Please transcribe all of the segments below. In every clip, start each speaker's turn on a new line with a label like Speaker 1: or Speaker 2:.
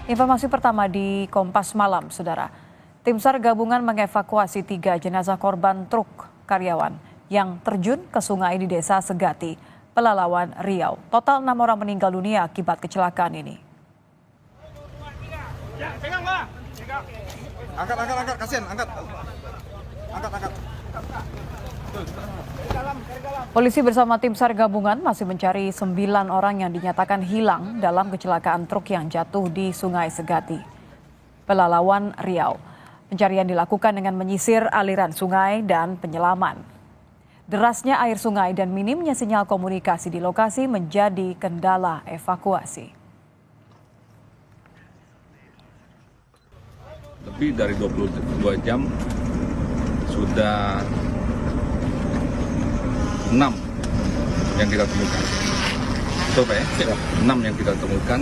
Speaker 1: Informasi pertama di Kompas Malam, Saudara. Tim SAR gabungan mengevakuasi 3 jenazah korban truk karyawan yang terjun ke sungai di Desa Segati, Pelalawan, Riau. Total 6 orang meninggal dunia akibat kecelakaan ini.
Speaker 2: Angkat, kasihan, angkat.
Speaker 1: Polisi bersama tim SAR gabungan masih mencari 9 orang yang dinyatakan hilang dalam kecelakaan truk yang jatuh di Sungai Segati, Pelalawan, Riau. Pencarian dilakukan dengan menyisir aliran sungai dan penyelaman. Derasnya air sungai dan minimnya sinyal komunikasi di lokasi menjadi kendala evakuasi.
Speaker 3: Lebih dari 22 jam sudah 6 yang kita temukan. Coba ya, 6 yang kita temukan,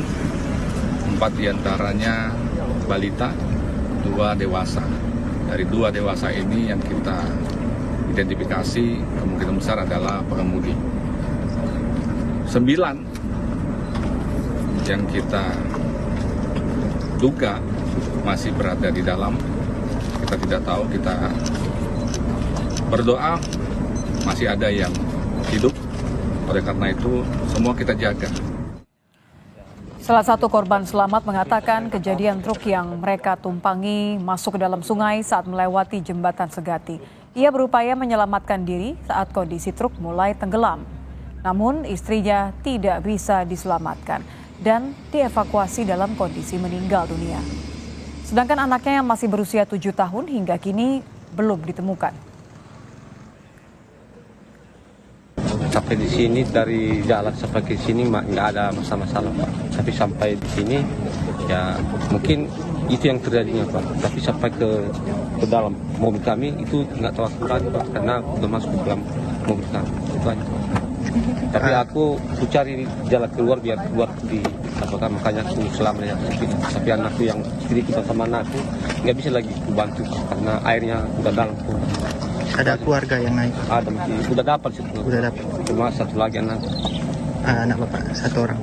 Speaker 3: 4 diantaranya balita, 2 dewasa. Dari 2 dewasa ini yang kita identifikasi kemungkinan besar adalah pengemudi. 9 yang kita duga masih berada di dalam, kita tidak tahu, kita berdoa masih ada yang hidup, oleh karena itu semua kita jaga.
Speaker 1: Salah satu korban selamat mengatakan kejadian truk yang mereka tumpangi masuk ke dalam sungai saat melewati jembatan Segati. Ia berupaya menyelamatkan diri saat kondisi truk mulai tenggelam. Namun istrinya tidak bisa diselamatkan dan dievakuasi dalam kondisi meninggal dunia. Sedangkan anaknya yang masih berusia 7 tahun hingga kini belum ditemukan.
Speaker 4: Sampai di sini dari jalan sampai ke sini nggak ada masalah Pak. Tapi sampai di sini ya mungkin itu yang terjadinya Pak. Tapi sampai ke dalam mobil kami itu nggak tahu lagi Pak, karena udah masuk ke dalam mobil kami. Itu aja. Tapi aku cari jalan keluar biar keluar di apakah, makanya aku selamanya. Tapi anakku yang sedikit sama anakku nggak bisa lagi bantu karena airnya udah dalam tuh.
Speaker 2: Ada keluarga yang naik?
Speaker 4: Ada, masih sudah dapat sih.
Speaker 2: Udah dapat.
Speaker 4: Cuma satu lagi anak.
Speaker 2: Anak bapak 1 orang.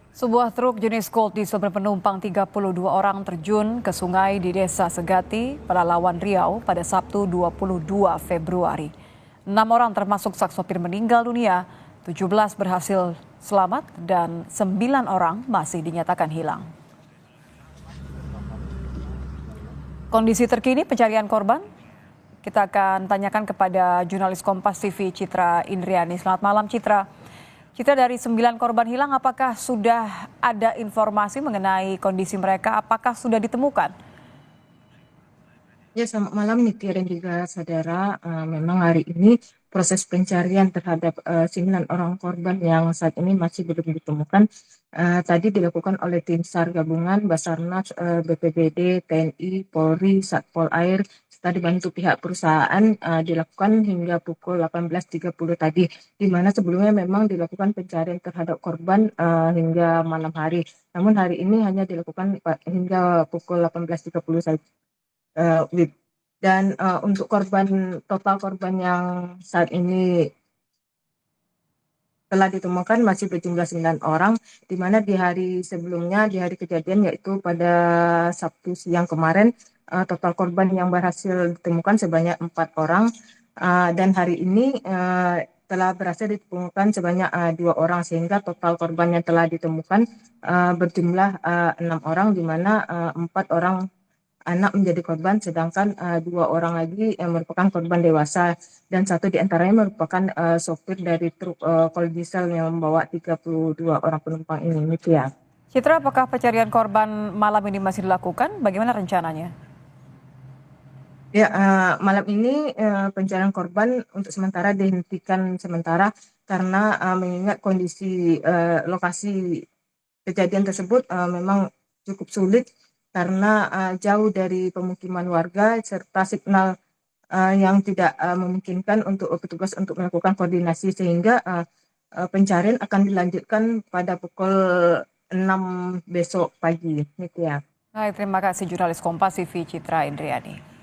Speaker 1: Sebuah truk jenis Colt diesel berpenumpang 32 orang terjun ke sungai di Desa Segati, Pelalawan, Riau pada Sabtu 22 Februari. 6 orang termasuk sang sopir meninggal dunia, 17 berhasil selamat dan 9 orang masih dinyatakan hilang. Kondisi terkini pencarian korban, kita akan tanyakan kepada jurnalis Kompas TV Citra Indriani. Selamat malam Citra. Citra, dari 9 korban hilang, apakah sudah ada informasi mengenai kondisi mereka? Apakah sudah ditemukan?
Speaker 5: Ya, selamat malam Nitya dan juga saudara. Memang hari ini proses pencarian terhadap 9 orang korban yang saat ini masih belum ditemukan tadi dilakukan oleh tim SAR gabungan, Basarnas, BPBD, TNI, Polri, Satpol Air, serta dibantu pihak perusahaan dilakukan hingga pukul 18.30 tadi, di mana sebelumnya memang dilakukan pencarian terhadap korban hingga malam hari. Namun hari ini hanya dilakukan hingga pukul 18.30 saja. Dan untuk total korban yang saat ini telah ditemukan masih berjumlah 9 orang, di mana di hari sebelumnya, di hari kejadian yaitu pada Sabtu siang kemarin, total korban yang berhasil ditemukan sebanyak 4 orang, dan hari ini telah berhasil ditemukan sebanyak 2 orang, sehingga total korban yang telah ditemukan berjumlah 6 orang, di mana 4 orang anak menjadi korban, sedangkan 2 orang lagi yang merupakan korban dewasa, dan 1 diantaranya merupakan sopir dari truk Colt diesel yang membawa 32 orang penumpang ini. Demikian.
Speaker 1: Citra, apakah pencarian korban malam ini masih dilakukan? Bagaimana rencananya?
Speaker 5: Ya, malam ini pencarian korban untuk sementara dihentikan sementara karena mengingat kondisi lokasi kejadian tersebut memang cukup sulit karena jauh dari pemukiman warga serta signal yang tidak memungkinkan untuk petugas untuk melakukan koordinasi, sehingga pencarian akan dilanjutkan pada pukul 6 besok pagi.
Speaker 1: Baik, terima kasih jurnalis Kompas TV Citra Indriani.